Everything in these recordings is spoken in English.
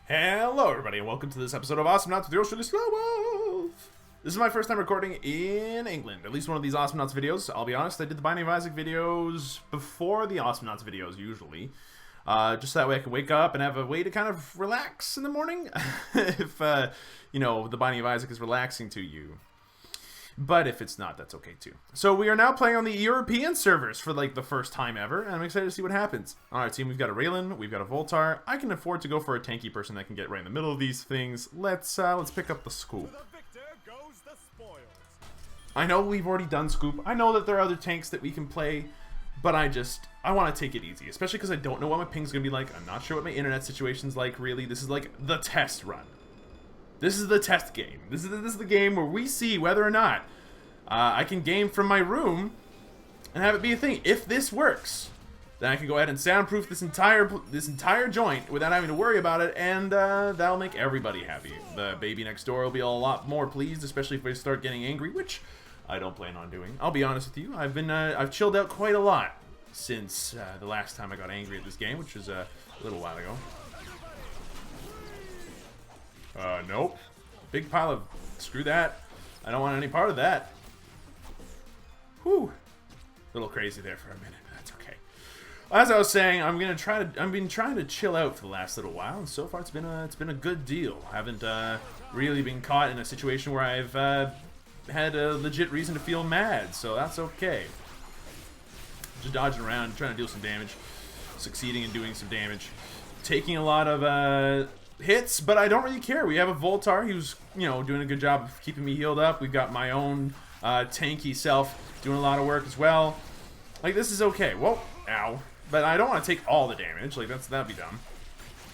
Hello everybody and welcome to this episode of Awesomenauts with yours truly, SlowWolf. This is my first time recording in England, at least one of these Awesomenauts videos. I'll be honest, I did the Binding of Isaac videos before the Awesomenauts videos usually. Just so that way I can wake up and have a way to kind of relax in the morning. if, you know, the Binding of Isaac is relaxing to you. But if it's not, that's okay too. So we are now playing on the European servers for like the first time ever, and I'm excited to see what happens. On our team, we've got a Raylan, we've got a Voltar. I can afford to go for a tanky person that can get right in the middle of these things. Let's pick up the scoop. I know we've already done scoop. I know that there are other tanks that we can play, but I want to take it easy, especially because I don't know what my ping's gonna be like. I'm not sure what my internet situation's like. Really, this is like the test run. This is the test game. This is the game where we see whether or not I can game from my room and have it be a thing. If this works, then I can go ahead and soundproof this entire joint without having to worry about it, and that'll make everybody happy. The baby next door will be a lot more pleased, especially if I start getting angry, which I don't plan on doing. I'll be honest with you. I've chilled out quite a lot since the last time I got angry at this game, which was a little while ago. Nope. Big pile of... Screw that. I don't want any part of that. Whew. A little crazy there for a minute, but that's okay. As I was saying, I've been trying to chill out for the last little while, and so far it's been a good deal. I haven't really been caught in a situation where I've had a legit reason to feel mad, so that's okay. Just dodging around, trying to deal some damage, succeeding in doing some damage, taking a lot of hits, but I don't really care. We have a Voltar who's, you know, doing a good job of keeping me healed up. We've got my own tanky self doing a lot of work as well. Like, this is okay. Whoa, ow. But I don't want to take all the damage. Like, that'd be dumb.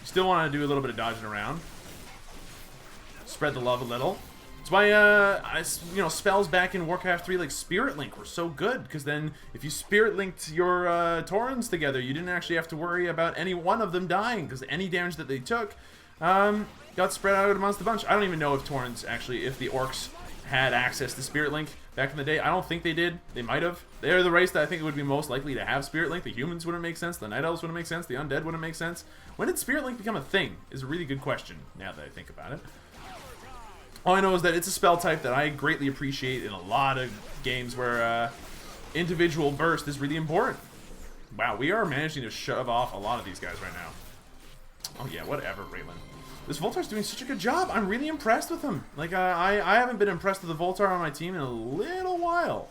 Still want to do a little bit of dodging around. Spread the love a little. That's why, you know, spells back in Warcraft 3, like Spirit Link, were so good. Because then, if you Spirit Linked your Taurens together, you didn't actually have to worry about any one of them dying. Because any damage that they took got spread out amongst the bunch. I don't even know if Taurens actually, if the Orcs had access to Spirit Link back in the day. I don't think they did. They might have. They're the race that I think would be most likely to have Spirit Link. The humans wouldn't make sense. The Night Elves wouldn't make sense. The Undead wouldn't make sense. When did Spirit Link become a thing is a really good question, now that I think about it. All I know is that it's a spell type that I greatly appreciate in a lot of games where individual burst is really important. Wow, we are managing to shove off a lot of these guys right now. Oh yeah, whatever, Raylan. This Voltar's doing such a good job. I'm really impressed with him. Like, I haven't been impressed with the Voltar on my team in a little while.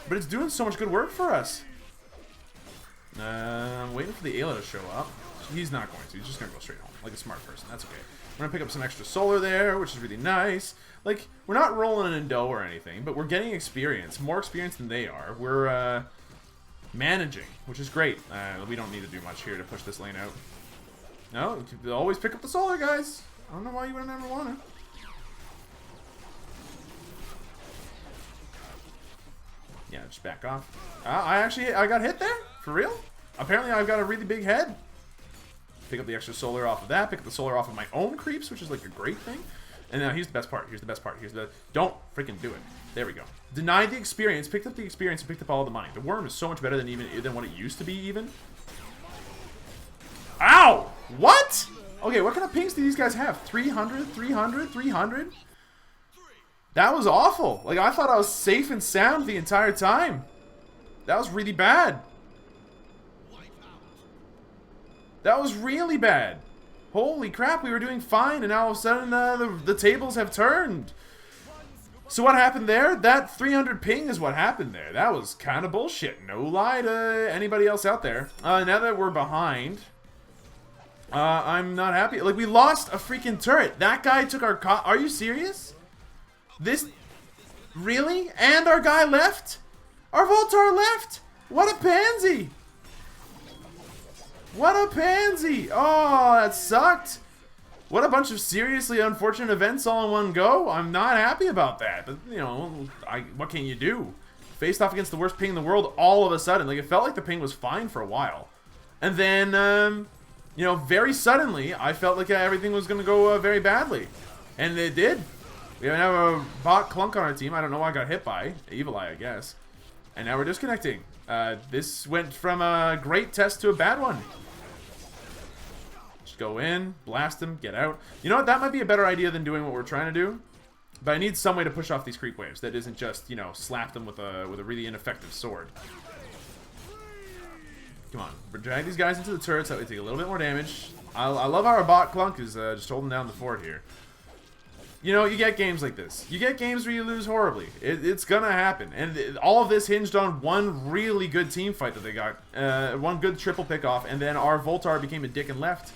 But it's doing so much good work for us. I'm waiting for the Ayla to show up. He's not going to. He's just going to go straight home, like a smart person. That's okay. We're going to pick up some extra solar there, which is really nice. Like, we're not rolling in dough or anything, but we're getting experience. More experience than they are. We're managing, which is great. We don't need to do much here to push this lane out. No, you always pick up the solar, guys. I don't know why you would never want to. Yeah, just back off. I got hit there? For real? Apparently I've got a really big head. Pick up the extra solar off of that. Pick up the solar off of my own creeps, which is like a great thing. And now here's the best part. Here's the best part. Don't freaking do it. There we go. Denied the experience. Picked up the experience and picked up all the money. The worm is so much better than what it used to be even. Ow! What? Okay, what kind of pings do these guys have? 300, 300, 300? That was awful. Like, I thought I was safe and sound the entire time. That was really bad. That was really bad. Holy crap, we were doing fine, and now all of a sudden the tables have turned. So what happened there? That 300 ping is what happened there. That was kind of bullshit. No lie to anybody else out there. Now that we're behind... I'm not happy. Like, we lost a freaking turret. That guy took our Are you serious? This... Really? And our guy left? Our Voltar left? What a pansy! What a pansy! Oh, that sucked. What a bunch of seriously unfortunate events all in one go. I'm not happy about that. But, you know, what can you do? Faced off against the worst ping in the world all of a sudden. Like, it felt like the ping was fine for a while. And then, you know, very suddenly, I felt like everything was going to go very badly. And it did. We have a bot clunk on our team. I don't know why I got hit by. Evil Eye, I guess. And now we're disconnecting. This went from a great test to a bad one. Just go in, blast them, get out. You know what? That might be a better idea than doing what we're trying to do. But I need some way to push off these creep waves that isn't just, you know, slap them with a really ineffective sword. Come on, drag these guys into the turrets. That way take a little bit more damage. I love how our bot Clunk is just holding down the fort here. You know, you get games like this. You get games where you lose horribly. It's gonna happen. And all of this hinged on one really good team fight that they got. One good triple pick off, and then our Voltar became a dick and left.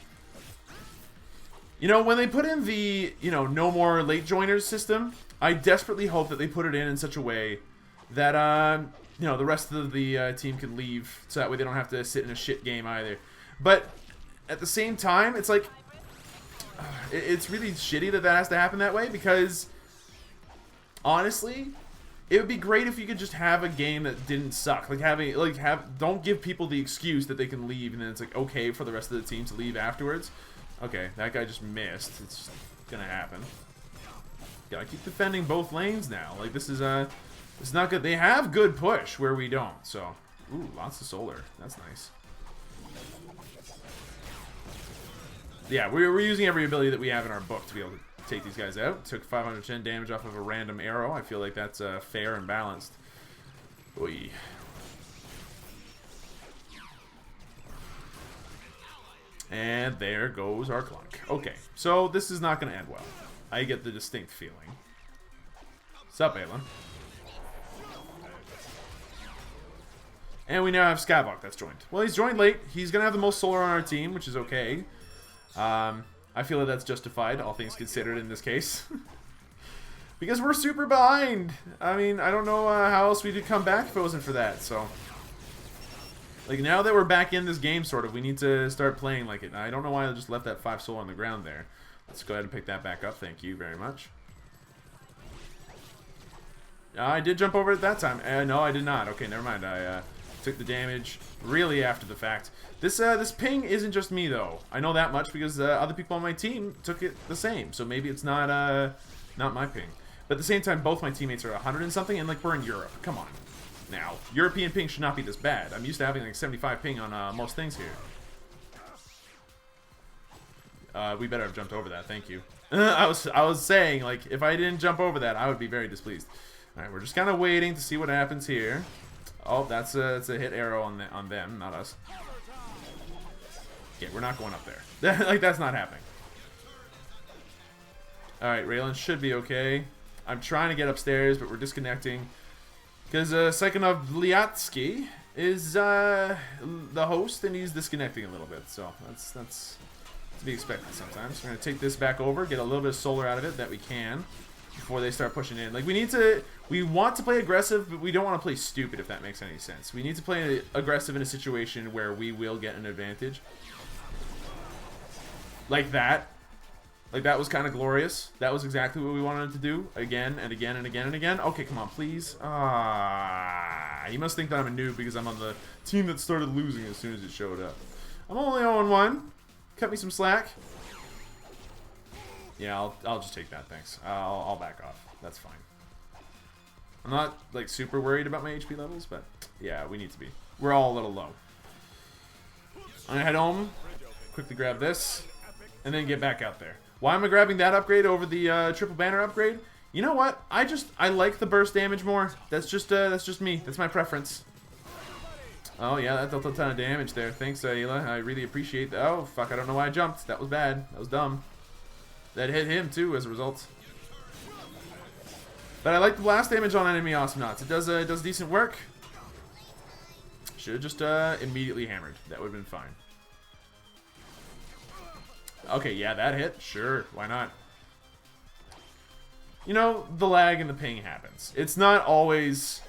You know, when they put in the, you know, no more late joiners system, I desperately hope that they put it in such a way that, you know, the rest of the team can leave, so that way they don't have to sit in a shit game either. But at the same time, it's like, it's really shitty that that has to happen that way, because honestly, it would be great if you could just have a game that didn't suck. Don't give people the excuse that they can leave and then it's like okay for the rest of the team to leave afterwards. Okay, that guy just missed. It's gonna happen. Gotta keep defending both lanes now. Like this is not good. They have good push where we don't. So, ooh, lots of solar. That's nice. Yeah, we're using every ability that we have in our book to be able to take these guys out. Took 510 damage off of a random arrow. I feel like that's fair and balanced. Oy. And there goes our Clunk. Okay, so this is not going to end well. I get the distinct feeling. Sup, Aelin? And we now have Skavok that's joined. Well, he's joined late. He's going to have the most solar on our team, which is okay. I feel that that's justified, all things considered in this case. Because we're super behind. I mean, I don't know how else we could come back if it wasn't for that, so... Like, now that we're back in this game, sort of, we need to start playing like it. I don't know why I just left that 5 soul on the ground there. Let's go ahead and pick that back up. Thank you very much. I did jump over it that time. No, I did not. Okay, never mind. I took the damage really after the fact. This ping isn't just me, though. I know that much because other people on my team took it the same. So maybe it's not my ping. But at the same time, both my teammates are 100 and something, and like we're in Europe. Come on. Now, European ping should not be this bad. I'm used to having like 75 ping on most things here. We better have jumped over that. Thank you. I was saying, like, if I didn't jump over that, I would be very displeased. All right, we're just kind of waiting to see what happens here. Oh, that's a hit arrow on them, not us. Okay, we're not going up there. Like, that's not happening. All right, Raylan should be okay. I'm trying to get upstairs, but we're disconnecting. Because Psychonov Liatsky is the host, and he's disconnecting a little bit. So that's to be expected sometimes. We're going to take this back over, get a little bit of solar out of it that we can before they start pushing in. Like, we want to play aggressive, but we don't want to play stupid, if that makes any sense. We need to play aggressive in a situation where we will get an advantage. Like that. Like, that was kind of glorious. That was exactly what we wanted to do. Again, and again, and again, and again. Okay, come on, please. You must think that I'm a noob because I'm on the team that started losing as soon as it showed up. I'm only 0-1. Cut me some slack. Yeah, I'll just take that, thanks. I'll back off. That's fine. I'm not, like, super worried about my HP levels, but yeah, we need to be. We're all a little low. I'm gonna head home, quickly grab this, and then get back out there. Why am I grabbing that upgrade over the triple banner upgrade? You know what? I like the burst damage more. That's just me. That's my preference. Oh yeah, that dealt a ton of damage there. Thanks, Ayla. I really appreciate that. Oh fuck, I don't know why I jumped. That was bad. That was dumb. That hit him too as a result. But I like the blast damage on enemy Awesomenauts. It does decent work. Should have just immediately hammered. That would have been fine. Okay, yeah, that hit. Sure, why not? You know, the lag and the ping happens. It's not always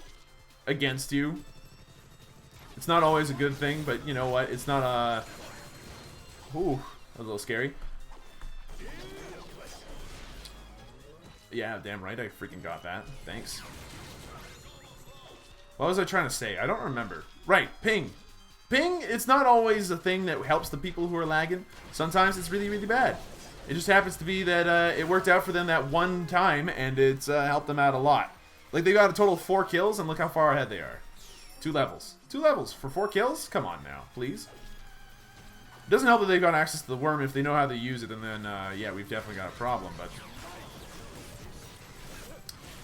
against you. It's not always a good thing, but you know what? It's not a... Ooh, that was a little scary. Yeah, damn right, I freaking got that. Thanks. What was I trying to say? I don't remember. Right, ping. Ping, it's not always a thing that helps the people who are lagging. Sometimes it's really, really bad. It just happens to be that it worked out for them that one time, and it's helped them out a lot. Like, they got a total of 4 kills, and look how far ahead they are. 2 levels. 2 levels for 4 kills? Come on now, please. It doesn't help that they've got access to the worm. If they know how to use it, and then, yeah, we've definitely got a problem, but...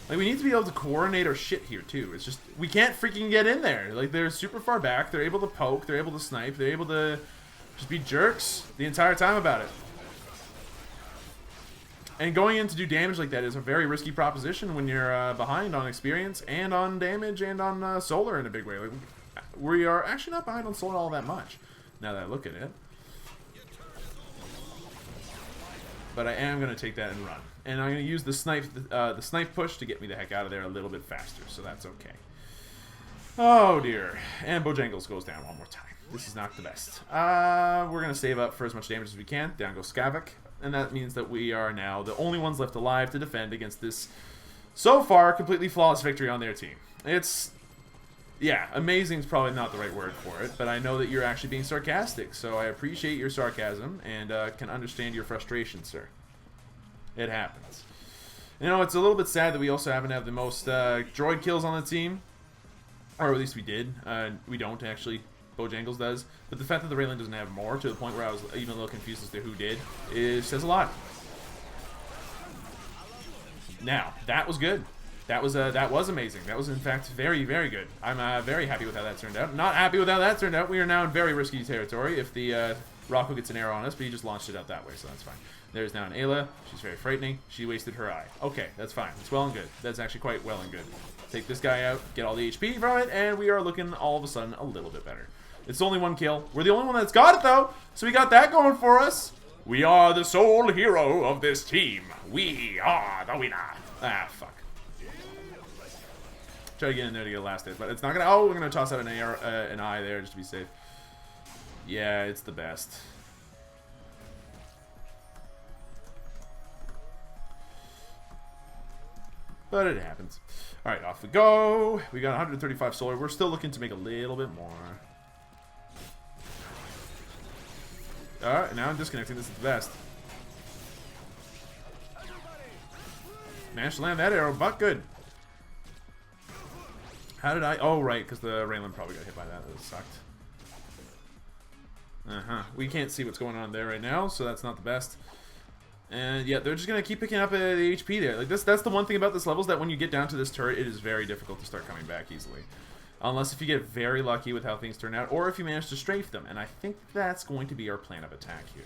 Like, we need to be able to coordinate our shit here, too. It's just, we can't freaking get in there. Like, they're super far back. They're able to poke. They're able to snipe. They're able to just be jerks the entire time about it. And going in to do damage like that is a very risky proposition when you're behind on experience and on damage and on solar in a big way. Like, we are actually not behind on solar all that much, now that I look at it. But I am going to take that and run. And I'm going to use the snipe push to get me the heck out of there a little bit faster, so that's okay. Oh dear. And Bojangles goes down one more time. This is not the best. We're going to save up for as much damage as we can. Down goes Skavak. And that means that we are now the only ones left alive to defend against this, so far, completely flawless victory on their team. It's... yeah, amazing is probably not the right word for it, but I know that you're actually being sarcastic, so I appreciate your sarcasm and can understand your frustration, sir. It happens. You know, it's a little bit sad that we also haven't had the most droid kills on the team, or at least we did. We don't, actually. Bojangles does. But the fact that the Raylan doesn't have more, to the point where I was even a little confused as to who did, says a lot. Now, that was good. That was amazing. That was, in fact, very, very good. I'm very happy with how that turned out. Not happy with how that turned out. We are now in very risky territory if the Rocco gets an arrow on us, but he just launched it out that way, so that's fine. There's now an Ayla. She's very frightening. She wasted her eye. Okay, that's fine. It's well and good. That's actually quite well and good. Take this guy out, get all the HP from it, and we are looking all of a sudden a little bit better. It's only one kill. We're the only one that's got it, though, so we got that going for us. We are the sole hero of this team. We are the winner. Ah, fuck. Try to get in there to get a last hit, but it's not gonna. Oh, we're gonna toss out an eye there just to be safe. Yeah, it's the best. But it happens. All right, off we go. We got 135 solar. We're still looking to make a little bit more. All right, now I'm disconnecting. This is the best. Managed to land that arrow, but good. How did I... oh, right, because the Raylan probably got hit by that. That sucked. We can't see what's going on there right now, so that's not the best. And, yeah, they're just going to keep picking up the HP there. Like, that's the one thing about this level is that when you get down to this turret, it is very difficult to start coming back easily. Unless if you get very lucky with how things turn out, or if you manage to strafe them. And I think that's going to be our plan of attack here.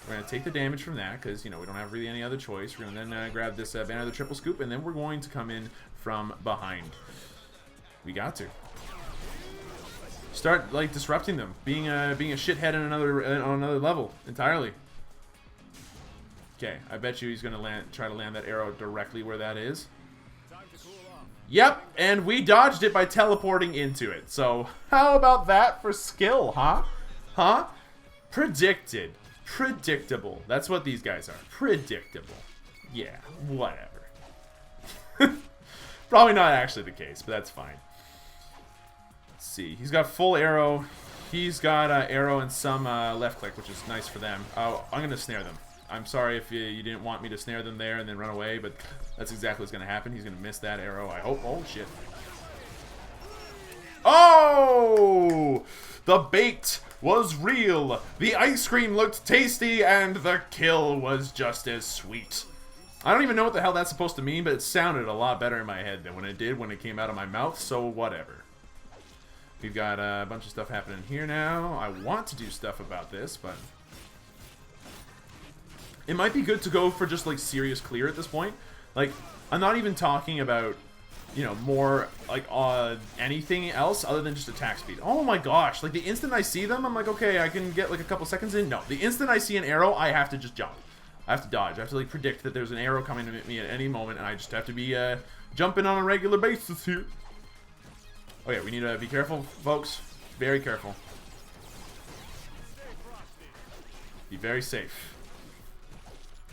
We're going to take the damage from that, because, you know, we don't have really any other choice. We're going to then grab this Banner of the Triple Scoop, and then we're going to come in from behind. We got to start like disrupting them, being a shithead on another level entirely. Okay, I bet you he's gonna try to land that arrow directly where that is. Yep, and we dodged it by teleporting into it. So how about that for skill, huh? Huh? Predicted, predictable. That's what these guys are. Predictable. Yeah, whatever. Probably not actually the case, but that's fine. Let's see. He's got full arrow. He's got arrow and some left click, which is nice for them. Oh, I'm going to snare them. I'm sorry if you didn't want me to snare them there and then run away, but that's exactly what's going to happen. He's going to miss that arrow, I hope. Oh, shit. Oh! The bait was real. The ice cream looked tasty, and the kill was just as sweet. I don't even know what the hell that's supposed to mean, but it sounded a lot better in my head than when it did when it came out of my mouth, so whatever. We've got a bunch of stuff happening here now. I want to do stuff about this, but... it might be good to go for just, like, serious clear at this point. Like, I'm not even talking about, you know, more, like, anything else other than just attack speed. Oh my gosh, like, the instant I see them, I'm like, okay, I can get, like, a couple seconds in. No, the instant I see an arrow, I have to just jump. I have to dodge. I have to, like, predict that there's an arrow coming to me at any moment, and I just have to be, jumping on a regular basis here. Oh yeah, we need to be careful, folks. Very careful. Be very safe.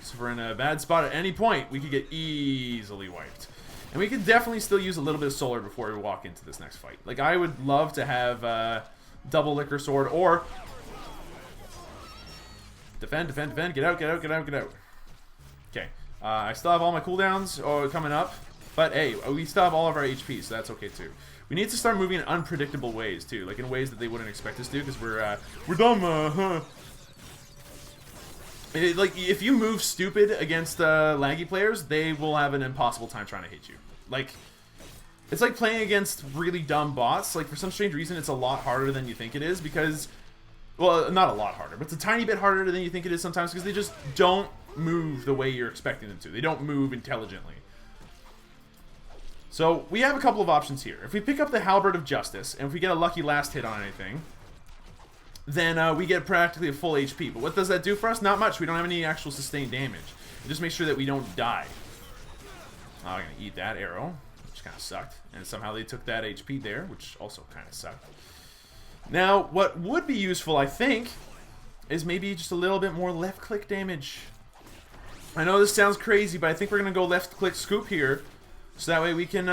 So if we're in a bad spot at any point, we could get easily wiped. And we could definitely still use a little bit of solar before we walk into this next fight. Like, I would love to have double liquor sword or... defend, defend, defend. Get out, get out, get out, get out. Okay. I still have all my cooldowns coming up. But, hey, we still have all of our HP, so that's okay, too. We need to start moving in unpredictable ways, too. Like, in ways that they wouldn't expect us to, because we're dumb, huh? Like, if you move stupid against laggy players, they will have an impossible time trying to hit you. Like, it's like playing against really dumb bots. Like, for some strange reason, it's a lot harder than you think it is because... Well, not a lot harder, but it's a tiny bit harder than you think it is sometimes because they just don't move the way you're expecting them to. They don't move intelligently. So, we have a couple of options here. If we pick up the Halberd of Justice, and if we get a lucky last hit on anything, then we get practically a full HP. But what does that do for us? Not much. We don't have any actual sustained damage. It just makes sure that we don't die. Oh, I'm going to eat that arrow, which kind of sucked. And somehow they took that HP there, which also kind of sucked. Now, what would be useful, I think, is maybe just a little bit more left-click damage. I know this sounds crazy, but I think we're going to go left-click scoop here. So that way we can,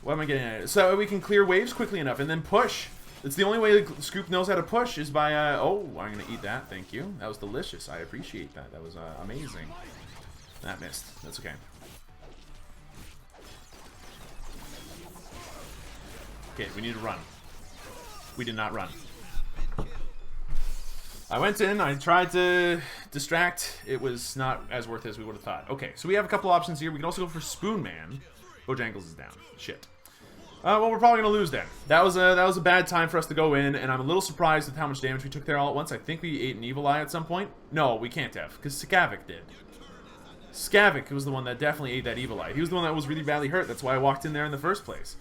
what am I getting at? So that way we can clear waves quickly enough and then push. It's the only way the Scoop knows how to push is by, oh, I'm going to eat that. Thank you. That was delicious. I appreciate that. That was amazing. That missed. That's okay. Okay, we need to run. We did not run. I went in, I tried to distract. It was not as worth it as we would have thought. Okay, so we have a couple options here. We can also go for Spoon Man. Bojangles is down. Shit. Well, we're probably going to lose then. That was a bad time for us to go in, and I'm a little surprised with how much damage we took there all at once. I think we ate an Evil Eye at some point. No, we can't have, because Skavik did. Skavik was the one that definitely ate that Evil Eye. He was the one that was really badly hurt. That's why I walked in there in the first place.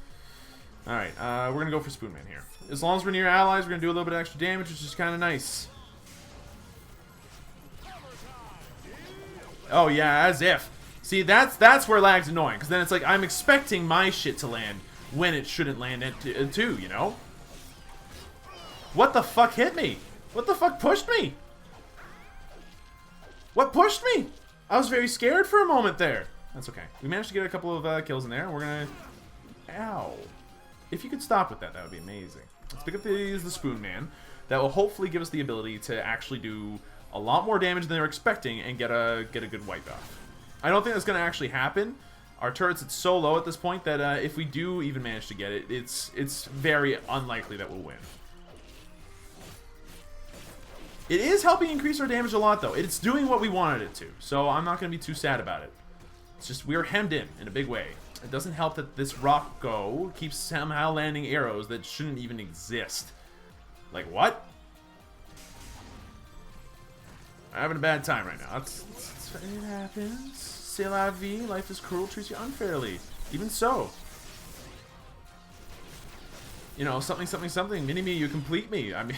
Alright, we're going to go for Spoon Man here. As long as we're near allies, we're going to do a little bit of extra damage, which is kind of nice. Oh, yeah, as if. See, that's where lag's annoying, because then it's like I'm expecting my shit to land when it shouldn't land too, you know? What the fuck hit me? What the fuck pushed me? What pushed me? I was very scared for a moment there. That's okay. We managed to get a couple of kills in there. We're gonna... Ow. If you could stop with that, that would be amazing. Let's pick up the Spoon Man. That will hopefully give us the ability to actually do a lot more damage than they're expecting and get a good wipe off. I don't think that's going to actually happen. Our turret's it's so low at this point that if we do even manage to get it, it's very unlikely that we'll win. It is helping increase our damage a lot, though. It's doing what we wanted it to, so I'm not going to be too sad about it. It's just we're hemmed in a big way. It doesn't help that this Rocco keeps somehow landing arrows that shouldn't even exist. Like, what? I'm having a bad time right now. It happens. C'est la vie. Life is cruel, treats you unfairly. Even so. You know, something, something, something. Mini-me, you complete me. I mean...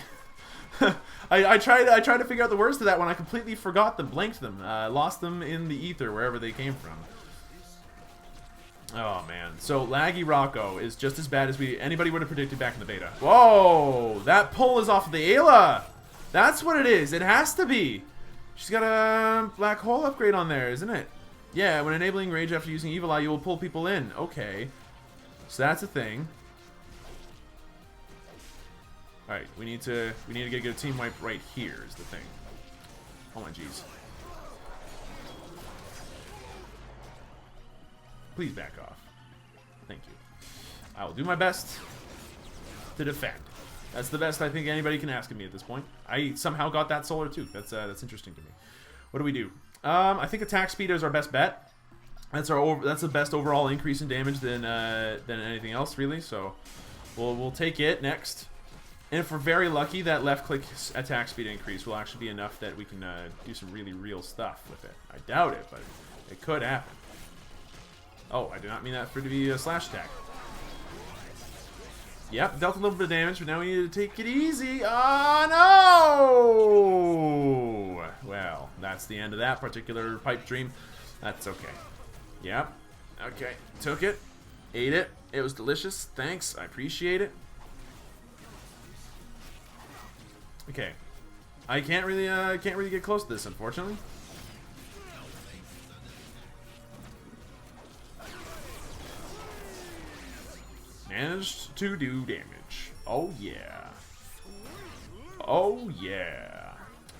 I tried to figure out the words to that one. I completely forgot them, blanked them, lost them in the ether wherever they came from. Oh man, so laggy Rocco is just as bad as anybody would have predicted back in the beta. Whoa, that pull is off of the Ayla. That's what it is. It has to be. She's got a black hole upgrade on there, isn't it? Yeah, when enabling rage after using Evil Eye, you will pull people in. Okay, so that's a thing. All right, we need to get a team wipe right here is the thing. Oh my jeez. Please back off. Thank you. I will do my best to defend. That's the best I think anybody can ask of me at this point. I somehow got that solar too. That's interesting to me. What do? I think attack speed is our best bet. That's the best overall increase in damage than anything else really. So we'll take it next. And if we're very lucky, that left-click attack speed increase will actually be enough that we can do some really real stuff with it. I doubt it, but it could happen. Oh, I did not mean that for it to be a slash attack. Yep, dealt a little bit of damage, but now we need to take it easy. Oh, no! Well, that's the end of that particular pipe dream. That's okay. Yep. Okay, took it. Ate it. It was delicious. Thanks. I appreciate it. Okay, I can't really get close to this, unfortunately. Managed to do damage. Oh yeah. Oh yeah.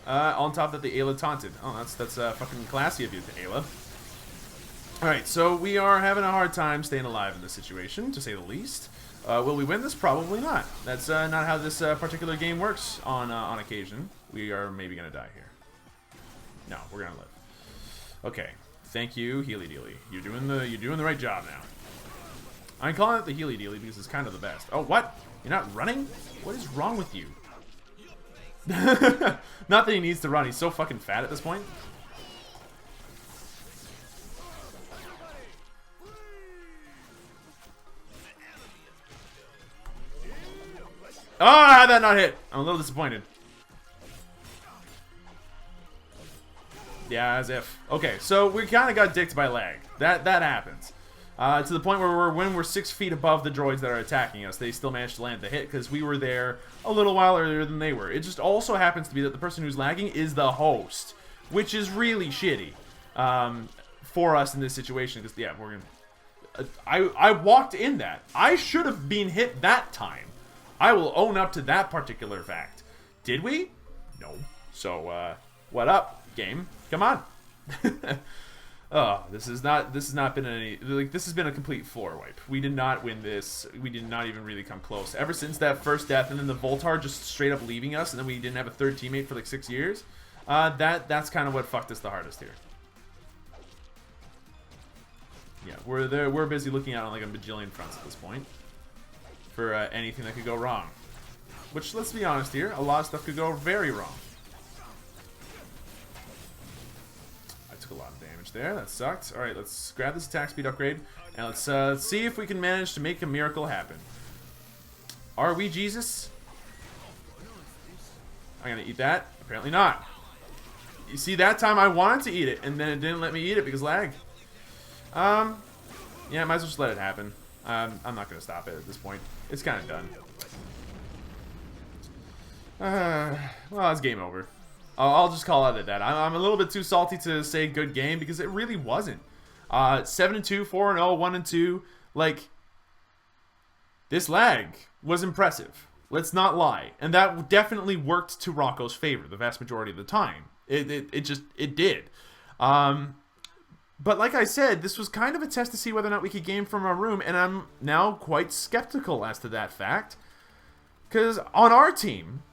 On top that the Ayla taunted. Oh, that's fucking classy of you, Ayla. All right, so we are having a hard time staying alive in this situation, to say the least. Will we win this? Probably not. That's not how this particular game works on occasion. We are maybe going to die here. No, we're going to live. Okay. Thank you, Healy Dealy. You're doing the right job now. I'm calling it the Healy Dealy because it's kind of the best. Oh, what? You're not running? What is wrong with you? Not that he needs to run. He's so fucking fat at this point. Oh, how'd that not hit? I'm a little disappointed. Yeah, as if. Okay, so we kind of got dicked by lag. That happens. To the point where when we're 6 feet above the droids that are attacking us, they still managed to land the hit because we were there a little while earlier than they were. It just also happens to be that the person who's lagging is the host, which is really shitty for us in this situation. Because yeah, we're gonna. I walked in that. I should have been hit that time. I will own up to that particular fact. Did we? No. So what up, game? Come on. Oh, this has not been any, like, this has been a complete floor wipe. We did not win this. We did not even really come close. Ever since that first death and then the Voltar just straight up leaving us and then we didn't have a third teammate for like 6 years, that's kind of what fucked us the hardest here. Yeah, we're busy looking out on like a bajillion fronts at this point for anything that could go wrong. Which, let's be honest here, a lot of stuff could go very wrong. A lot of damage there. That sucked. All right, let's grab this attack speed upgrade and let's see if we can manage to make a miracle happen. Are we Jesus? I'm gonna eat that. Apparently not. You see, that time I wanted to eat it and then it didn't let me eat it because lag. Yeah, might as well just let it happen. I'm not gonna stop it at this point. It's kind of done. Well, it's game over. I'll just call it at that. I'm a little bit too salty to say good game because it really wasn't. 7-2, 4-0, 1-2. Like, this lag was impressive. Let's not lie, and that definitely worked to Rocco's favor the vast majority of the time. It did. But like I said, this was kind of a test to see whether or not we could game from our room, and I'm now quite skeptical as to that fact. Because on our team,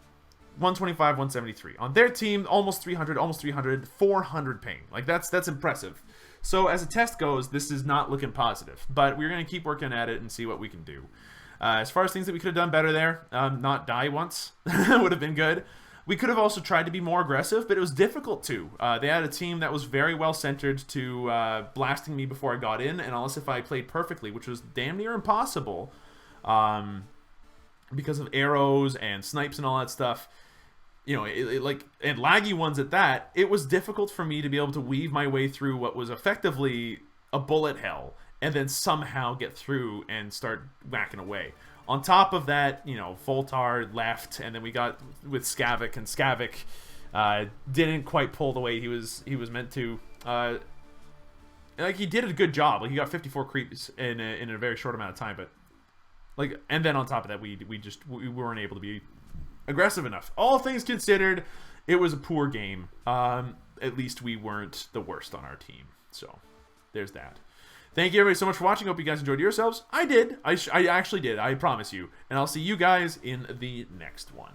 125, 173. On their team, almost 300, 400 ping. Like, that's impressive. So, as a test goes, this is not looking positive. But we're going to keep working at it and see what we can do. As far as things that we could have done better there, not die once would have been good. We could have also tried to be more aggressive, but it was difficult to. They had a team that was very well centered to blasting me before I got in, and unless if I played perfectly, which was damn near impossible, because of arrows and snipes and all that stuff. You know, like, and laggy ones at that, it was difficult for me to be able to weave my way through what was effectively a bullet hell and then somehow get through and start whacking away. On top of that, you know, Voltar left, and then we got with Skavik, and Skavik didn't quite pull the way he was meant to. Like, he did a good job. Like, he got 54 creeps in a very short amount of time, but like, and then on top of that, we weren't able to be aggressive enough. All things considered, it was a poor game. At least we weren't the worst on our team. So, there's that. Thank you everybody so much for watching. Hope you guys enjoyed yourselves. I did. I actually did. I promise you. And I'll see you guys in the next one.